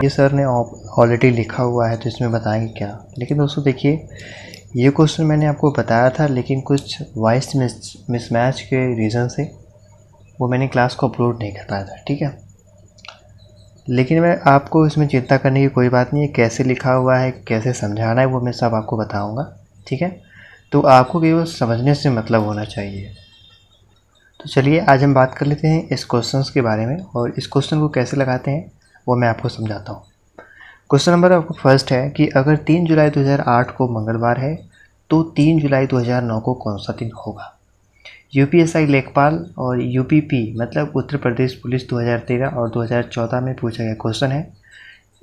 ये सर ने ऑलरेडी लिखा हुआ है तो इसमें बताएंगे क्या। लेकिन दोस्तों देखिए, ये क्वेश्चन मैंने आपको बताया था, लेकिन कुछ वॉइस मिसमैच के रीज़न से वो मैंने क्लास को अपलोड नहीं कर पाया था, ठीक है। लेकिन मैं आपको इसमें चिंता करने की कोई बात नहीं है, कैसे लिखा हुआ है, कैसे समझाना है, वो मैं सब आपको बताऊंगा, ठीक है। तो आपको केवल समझने से मतलब होना चाहिए। तो चलिए आज हम बात कर लेते हैं इस क्वेश्चंस के बारे में, और इस क्वेश्चन को कैसे लगाते हैं वो मैं आपको समझाता हूँ। क्वेश्चन नंबर आपको फर्स्ट है कि अगर 3 जुलाई 2008 को मंगलवार है तो 3 जुलाई 2009 को कौन सा दिन होगा। यूपीएसआई लेखपाल और यूपीपी मतलब उत्तर प्रदेश पुलिस 2013 और 2014 में पूछा गया क्वेश्चन है।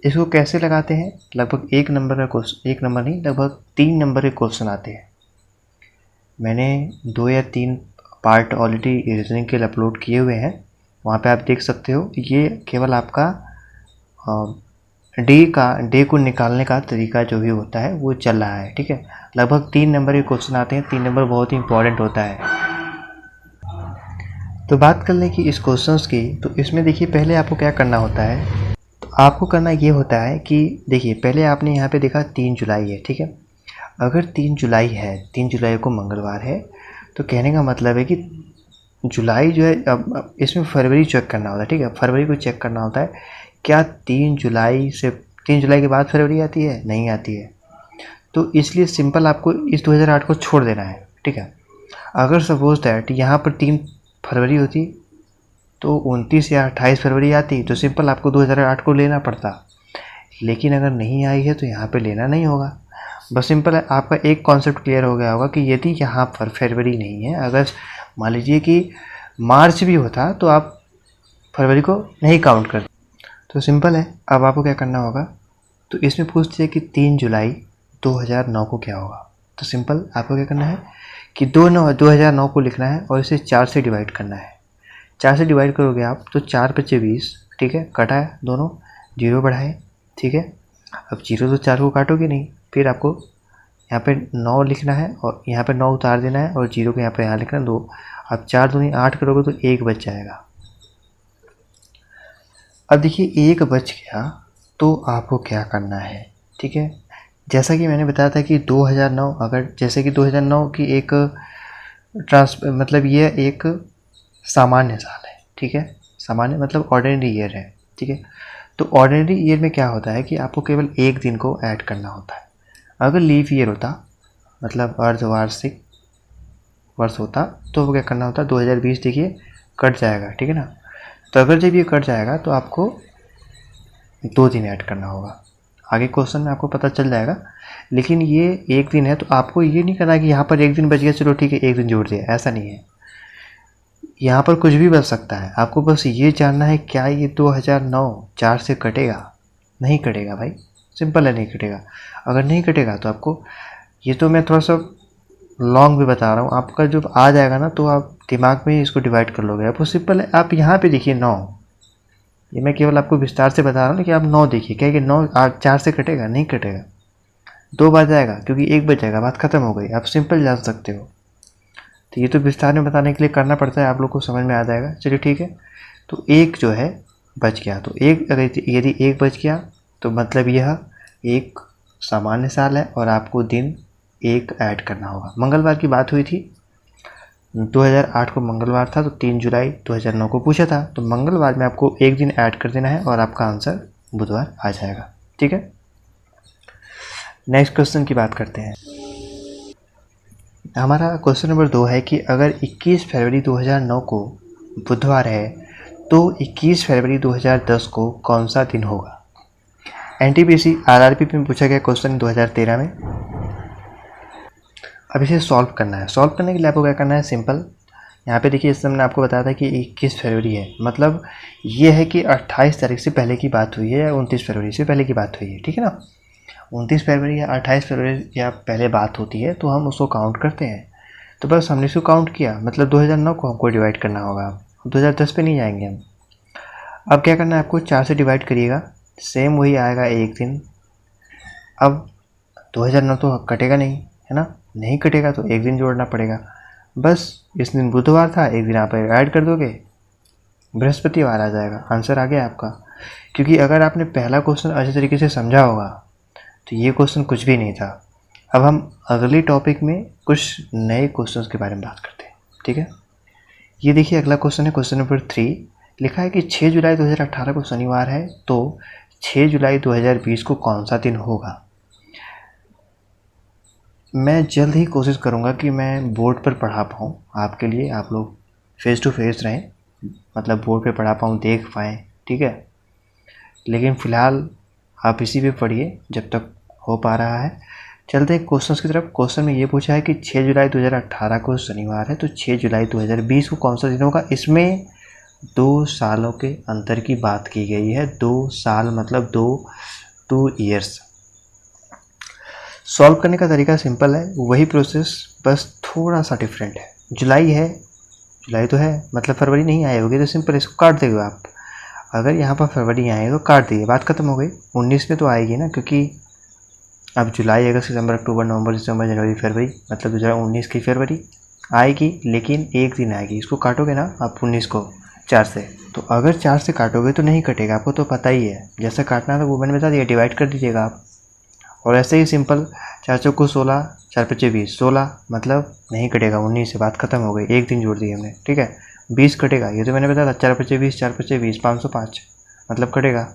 इसको कैसे लगाते हैं, लगभग एक नंबर का क्वेश्चन, एक नंबर नहीं, लगभग 3 नंबर के क्वेश्चन आते हैं। मैंने 2 या 3 पार्ट ऑलरेडी रीजनिंग के लिए अपलोड किए हुए हैं, वहाँ पे आप देख सकते हो। ये केवल आपका डे को निकालने का तरीका जो भी होता है वो चल रहा है, ठीक है। लगभग 3 नंबर के क्वेश्चन आते हैं, 3 नंबर बहुत ही इंपॉर्टेंट होता है। तो बात कर लें कि इस क्वेश्चंस की, तो इसमें देखिए पहले आपको क्या करना होता है। तो आपको करना ये होता है कि देखिए पहले आपने यहाँ पे देखा 3 जुलाई है, ठीक है। अगर 3 जुलाई है, 3 जुलाई को मंगलवार है, तो कहने का मतलब है कि जुलाई जो है, अब इसमें फरवरी चेक करना होता है, ठीक है। फरवरी को चेक करना होता है, क्या 3 जुलाई के बाद फरवरी आती है, नहीं आती है। तो इसलिए सिंपल आपको इस 2008 को छोड़ देना है, ठीक है। अगर सपोज दैट यहाँ पर 3 फरवरी होती तो 29 या 28 फरवरी आती, तो सिंपल आपको 2008 को लेना पड़ता। लेकिन अगर नहीं आई है तो यहाँ पे लेना नहीं होगा। बस सिंपल है, आपका एक कॉन्सेप्ट क्लियर हो गया होगा कि यदि यहाँ पर फरवरी नहीं है, अगर मान लीजिए कि मार्च भी होता तो आप फरवरी को नहीं काउंट करते। तो सिंपल है, अब आपको क्या करना होगा। तो इसमें पूछते हैं कि 3 जुलाई 2009 को क्या होगा। तो सिंपल आपको क्या करना है कि 2009 को लिखना है और इसे 4 से डिवाइड करना है। 4 से डिवाइड करोगे आप तो 4 × 20, ठीक है। कटा है दोनों, 0 बढ़ाए, ठीक है। अब 0 तो 4 को काटोगे नहीं, फिर आपको यहाँ पे 9 लिखना है और यहाँ पे 9 उतार देना है और 0 को यहाँ पे यहाँ लिखना है 2। अब 4 दूनी 8 करोगे तो 1 बच जाएगा। अब देखिए 1 बच गया तो आपको क्या करना है, ठीक है। जैसा कि मैंने बताया था कि 2009, अगर जैसे कि 2009 की एक मतलब ये एक सामान्य साल है, ठीक है। सामान्य मतलब ऑर्डिनरी ईयर है, ठीक है। तो ऑर्डिनरी ईयर में क्या होता है कि आपको केवल एक दिन को ऐड करना होता है। अगर लीप ईयर होता, मतलब अर्धवार्षिक वर्ष होता, तो वो क्या करना होता, 2020 देखिए कट जाएगा, ठीक है ना। तो अगर जब ये कट जाएगा तो आपको 2 दिन ऐड करना होगा। आगे क्वेश्चन में आपको पता चल जाएगा। लेकिन ये एक दिन है तो आपको ये नहीं करना कि यहाँ पर एक दिन बच गया, चलो ठीक है एक दिन जोड़ दिया, ऐसा नहीं है। यहाँ पर कुछ भी बच सकता है, आपको बस ये जानना है क्या ये 2009 4 से कटेगा। नहीं कटेगा भाई, सिंपल है, नहीं कटेगा। अगर नहीं कटेगा तो आपको, ये तो मैं थोड़ा सा लॉन्ग भी बता रहा हूँ, आपका जो आ जाएगा ना तो आप दिमाग में ही इसको डिवाइड कर लोगे। आपको सिंपल है, आप यहाँ पे देखिए 9, ये मैं केवल आपको विस्तार से बता रहा हूँ कि आप 9 देखिए, क्या कि 9 4 से कटेगा, नहीं कटेगा, 2 बच जाएगा क्योंकि 1 बच जाएगा, बात खत्म हो गई। आप सिंपल जान सकते हो। तो ये तो विस्तार में बताने के लिए करना पड़ता है, आप लोग को समझ में आ जाएगा। चलिए ठीक है। तो 1 जो है बच गया, तो यदि 1 बच गया तो मतलब यह एक सामान्य साल है और आपको दिन 1 ऐड करना होगा। मंगलवार की बात हुई थी, 2008 को मंगलवार था, तो 3 जुलाई 2009 को पूछा था, तो मंगलवार में आपको एक दिन ऐड कर देना है और आपका आंसर बुधवार आ जाएगा, ठीक है। नेक्स्ट क्वेश्चन की बात करते हैं। हमारा क्वेश्चन नंबर 2 है कि अगर 21 फरवरी 2009 को बुधवार है तो 21 फरवरी 2010 को कौन सा दिन होगा। एनटीपीसी आरआरबी में पूछा गया क्वेश्चन 2013 में। अब इसे सॉल्व करना है। सॉल्व करने के लिए आपको क्या करना है, सिंपल यहाँ पे देखिए, इस समय मैंने आपको बताया था कि 21 फरवरी है, मतलब ये है कि 28 तारीख से पहले की बात हुई है या 29 फरवरी से पहले की बात हुई है, ठीक है ना। 29 फरवरी या 28 फरवरी या पहले बात होती है तो हम उसको काउंट करते हैं। तो बस हमने इसको काउंट किया, मतलब 2009 को हमको डिवाइड करना होगा। 2010 पे नहीं जाएंगे हम। अब क्या करना है आपको, 4 से डिवाइड करिएगा, सेम वही आएगा एक दिन। अब 2009 तो कटेगा नहीं, है ना, नहीं कटेगा तो एक दिन जोड़ना पड़ेगा। बस इस दिन बुधवार था, एक दिन आप ऐड कर दोगे, बृहस्पतिवार आ जाएगा, आंसर आ गया आपका। क्योंकि अगर आपने पहला क्वेश्चन अच्छे तरीके से समझा होगा तो ये क्वेश्चन कुछ भी नहीं था। अब हम अगले टॉपिक में कुछ नए क्वेश्चंस के बारे में बात करते हैं, ठीक है। ये देखिए अगला क्वेश्चन है, क्वेश्चन नंबर 3। लिखा है कि 6 जुलाई 2018 को शनिवार है, तो 6 जुलाई 2020 को कौन सा दिन होगा। मैं जल्द ही कोशिश करूँगा कि मैं बोर्ड पर पढ़ा पाऊँ आपके लिए, आप लोग फेस टू फेस रहें, मतलब बोर्ड पे पढ़ा पाऊँ, देख पाएँ, ठीक है। लेकिन फ़िलहाल आप इसी पे पढ़िए जब तक हो पा रहा है। चलते हैं क्वेश्चन की तरफ। क्वेश्चन में ये पूछा है कि 6 जुलाई 2018 को शनिवार है, तो 6 जुलाई 2020 को कौन सा दिन होगा। इसमें 2 सालों के अंतर की बात की गई है। 2 साल मतलब 2 ईयर्स। सॉल्व करने का तरीका सिंपल है, वही प्रोसेस, बस थोड़ा सा डिफरेंट है। जुलाई है, जुलाई तो है, मतलब फरवरी नहीं आई होगी तो सिंपल इसको काट देंगे आप। अगर यहाँ पर फरवरी आए तो काट दिए, बात खत्म हो गई। 19 में तो आएगी ना, क्योंकि अब जुलाई, अगस्त, सितंबर, अक्टूबर, नवंबर, दिसंबर, जनवरी, फरवरी, मतलब 2019 की फरवरी आएगी, लेकिन एक दिन आएगी। इसको काटोगे ना आप 19 को 4 से, तो अगर 4 से काटोगे तो नहीं कटेगा, आपको तो पता ही है। जैसे काटना था वो मैंने बता दिया, डिवाइड कर दीजिएगा आप। और ऐसे ही सिंपल 4 चौको 16, 4 पच्चे 20, 16 मतलब नहीं कटेगा 19 से, बात खत्म हो गई। एक दिन जोड़ दिए हमने, ठीक है। 20 कटेगा, ये तो मैंने बताया था, 4 पच्चे 20, 4 पच्चे 20, 505 मतलब कटेगा।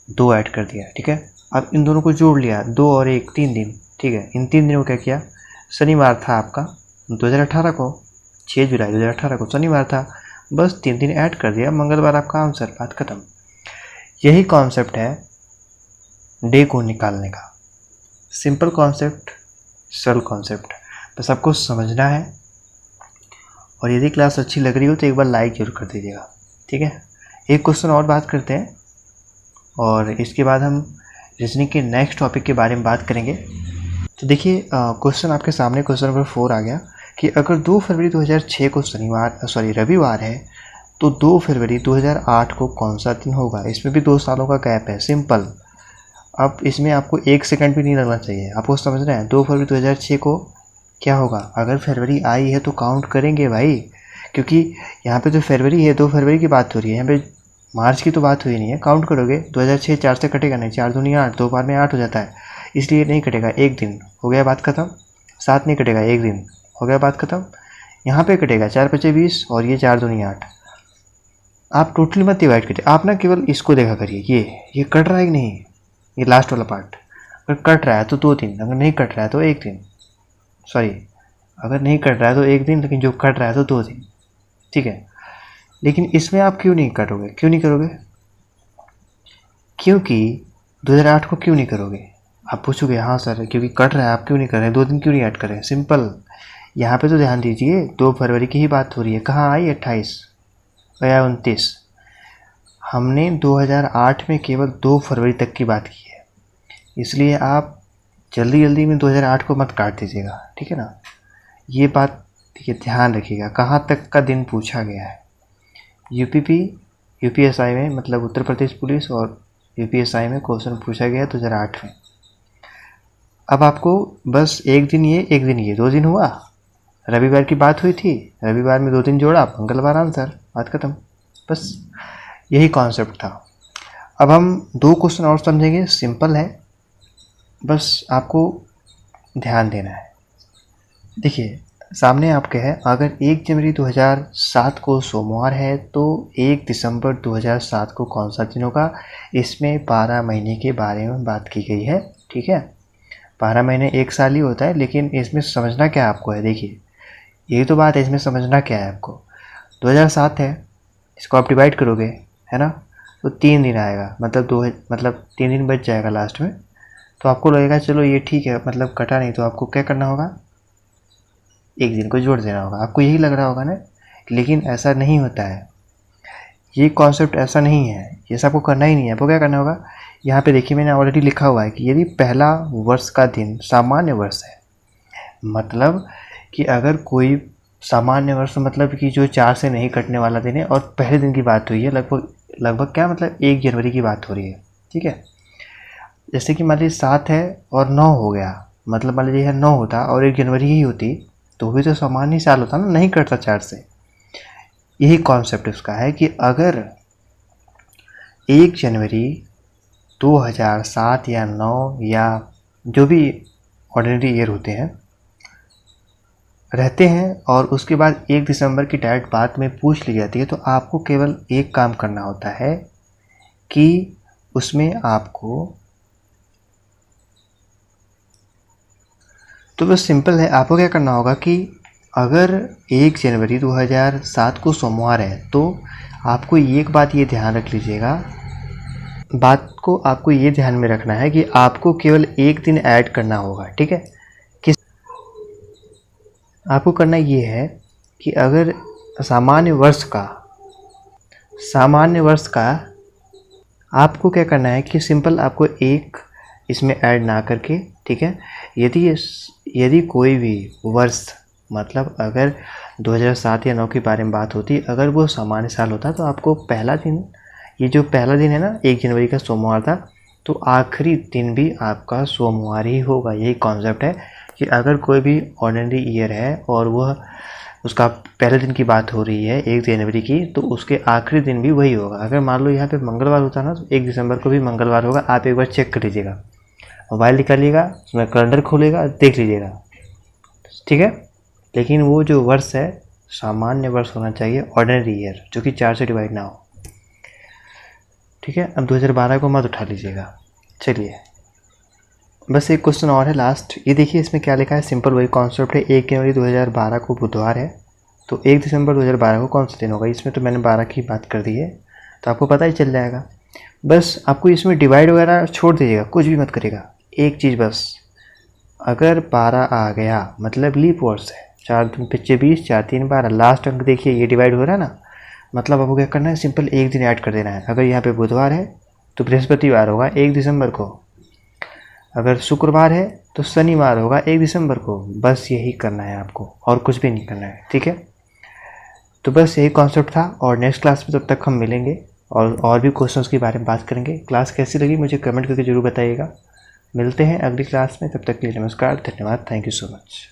2 ऐड कर दिया, ठीक है। अब इन दोनों को जोड़ लिया, 2 और 1, 3 दिन, ठीक है। इन 3 दिनों को क्या किया, शनिवार था आपका 2018 को, 6 जुलाई 2018 को शनिवार था, बस 3 दिन ऐड कर दिया, मंगलवार आपका आंसर, बात खत्म। यही कॉन्सेप्ट है डे को निकालने का। सिंपल कॉन्सेप्ट, सरल कॉन्सेप्ट, बस आपको समझना है। और यदि क्लास अच्छी लग रही हो तो एक बार लाइक जरूर कर दीजिएगा, ठीक है। एक क्वेश्चन और बात करते हैं और इसके बाद हम रीजनिंग के नेक्स्ट टॉपिक के बारे में बात करेंगे। तो देखिए क्वेश्चन आपके सामने, क्वेश्चन नंबर 4 आ गया कि अगर 2 फरवरी 2006 को रविवार है, तो 2 फरवरी 2008 को कौन सा दिन होगा। इसमें भी 2 सालों का गैप है, सिंपल। अब इसमें आपको 1 सेकंड भी नहीं लगना चाहिए, आपको समझना है 2 फरवरी 2006 को क्या होगा। अगर फरवरी आई है तो काउंट करेंगे भाई, क्योंकि यहाँ पे तो फरवरी है, 2 फरवरी की बात हो रही है, यहाँ पे मार्च की तो बात हुई नहीं है। काउंट करोगे 2006, 4 से कटेगा नहीं, 4 दूनी 8, 2 बार में 8 हो जाता है, इसलिए नहीं कटेगा। एक दिन हो गया, बात खत्म। 7 नहीं कटेगा, एक दिन हो गया, बात खत्म। यहाँ पे कटेगा 4 पच्चे 20 और ये 4 दूनी 8। आप टोटली मत डिवाइड करिए, आप ना केवल इसको देखा करिए, ये कट रहा है कि नहीं, ये लास्ट वाला पार्ट। अगर कट रहा है तो 2 दिन, अगर नहीं कट रहा है तो 1 दिन, सॉरी अगर नहीं कट रहा है तो 1 दिन, लेकिन जो कट रहा है तो 2 दिन, ठीक है। लेकिन इसमें आप क्यों नहीं करोगे, क्यों नहीं करोगे, क्योंकि 2008 को क्यों नहीं करोगे। आप पूछोगे हाँ सर क्योंकि कट रहा है, आप क्यों नहीं कर रहे हैं, 2 दिन क्यों नहीं ऐड कर रहे हैं। सिंपल, यहाँ पे तो ध्यान दीजिए, 2 फरवरी की ही बात हो रही है। कहाँ आई 28 या 29, हमने 2008 में केवल 2 फरवरी तक की बात की है, इसलिए आप जल्दी जल्दी में 2008 को मत काट दीजिएगा, ठीक है ना। ये बात देखिए, ध्यान रखिएगा कहाँ तक का दिन पूछा गया है। यूपीएसआई में, मतलब उत्तर प्रदेश पुलिस और यूपीएसआई में क्वेश्चन पूछा गया 2008 में। अब आपको बस एक दिन ये 2 दिन हुआ। रविवार की बात हुई थी, रविवार में 2 दिन जोड़ा, मंगलवार आंसर, बात खत्म। बस यही कॉन्सेप्ट था। अब हम 2 क्वेश्चन और समझेंगे, सिंपल है, बस आपको ध्यान देना है। देखिए सामने आपके है, अगर 1 जनवरी 2007 को सोमवार है तो 1 दिसंबर 2007 को कौन सा दिन होगा। इसमें 12 महीने के बारे में बात की गई है, ठीक है। 12 महीने 1 साल ही होता है, लेकिन इसमें समझना क्या आपको है, देखिए यही तो बात है, इसमें समझना क्या है आपको। 2007 है, इसको आप डिवाइड करोगे, है ना, तो 3 दिन आएगा, मतलब 3 दिन बच जाएगा लास्ट में। तो आपको लगेगा चलो ये ठीक है, मतलब कटा नहीं, तो आपको क्या करना होगा, 1 दिन को जोड़ देना होगा। आपको यही लग रहा होगा ना, लेकिन ऐसा नहीं होता है, ये कॉन्सेप्ट ऐसा नहीं है, ये सब आपको करना ही नहीं है। आपको क्या करना होगा, यहाँ पे देखिए मैंने ऑलरेडी लिखा हुआ है कि यदि पहला वर्ष का दिन सामान्य वर्ष है, मतलब कि अगर कोई सामान्य वर्ष मतलब कि जो 4 से नहीं कटने वाला दिन है, और पहले दिन की बात हुई है, लगभग क्या मतलब 1 जनवरी की बात हो रही है, ठीक है। जैसे कि मान लीजिए 7 है और 9 हो गया, मतलब मान लीजिए 9 होता और 1 जनवरी ही होती तो भी तो सामान्य साल होता ना, नहीं कटता 4 से। यही कॉन्सेप्ट उसका है कि अगर 1 जनवरी 2007 या 9 या जो भी ऑर्डिनरी ईयर होते हैं रहते हैं और उसके बाद 1 दिसंबर की डायरेक्ट बाद में पूछ ली जाती है, तो आपको केवल एक काम करना होता है कि उसमें आपको तो बस सिंपल है, आपको क्या करना होगा कि अगर 1 जनवरी 2007 को सोमवार है तो आपको एक बात ये ध्यान रख लीजिएगा, आपको ये ध्यान में रखना है कि आपको केवल एक दिन ऐड करना होगा, ठीक है। किस आपको करना ये है कि अगर सामान्य वर्ष का आपको क्या करना है कि सिंपल आपको एक इसमें ऐड ना करके, ठीक है, यदि कोई भी वर्ष मतलब अगर 2007 या 9 के बारे में बात होती, अगर वो सामान्य साल होता तो आपको पहला दिन, ये जो पहला दिन है ना 1 जनवरी का सोमवार था, तो आखिरी दिन भी आपका सोमवार ही होगा। यही कॉन्सेप्ट है कि अगर कोई भी ऑर्डिनरी ईयर है और वह उसका पहले दिन की बात हो रही है 1 जनवरी की, तो उसके आखिरी दिन भी वही होगा। अगर मान लो यहाँ पे मंगलवार होता ना तो 1 दिसंबर को भी मंगलवार होगा। आप एक बार चेक कर लीजिएगा, मोबाइल निकालिएगा, उसमें कैलेंडर खोलिएगा, देख लीजिएगा, ठीक है। लेकिन वो जो वर्ष है सामान्य वर्ष होना चाहिए, ऑर्डिनरी ईयर, जो कि 4 से डिवाइड ना हो, ठीक है। अब 2012 को मत उठा लीजिएगा। चलिए बस एक क्वेश्चन और है लास्ट, ये देखिए इसमें क्या लिखा है, सिंपल वही कॉन्सेप्ट है। 1 जनवरी 2012 को बुधवार है तो 1 दिसंबर 2012 को कौन सा दिन होगा। इसमें तो मैंने 12 की बात कर दी है तो आपको पता ही चल जाएगा। बस आपको इसमें डिवाइड वगैरह छोड़ दीजिएगा, कुछ भी मत करिएगा। एक चीज़ बस, अगर 12 आ गया मतलब लीप वर्ष है, 4 दूनी 25, 4 3 12, लास्ट अंक देखिए ये डिवाइड हो रहा है ना, मतलब आपको क्या करना है, सिंपल एक दिन ऐड कर देना है। अगर यहाँ पे बुधवार है तो बृहस्पतिवार होगा 1 दिसंबर को, अगर शुक्रवार है तो शनिवार होगा 1 दिसंबर को। बस यही करना है आपको और कुछ भी नहीं करना है, ठीक है। तो बस यही कॉन्सेप्ट था और नेक्स्ट क्लास में तब तक हम मिलेंगे और भी क्वेश्चंस के बारे में बात करेंगे। क्लास कैसी लगी मुझे कमेंट करके ज़रूर बताइएगा। मिलते हैं अगली क्लास में, तब तक के लिए नमस्कार, धन्यवाद, थैंक यू सो मच।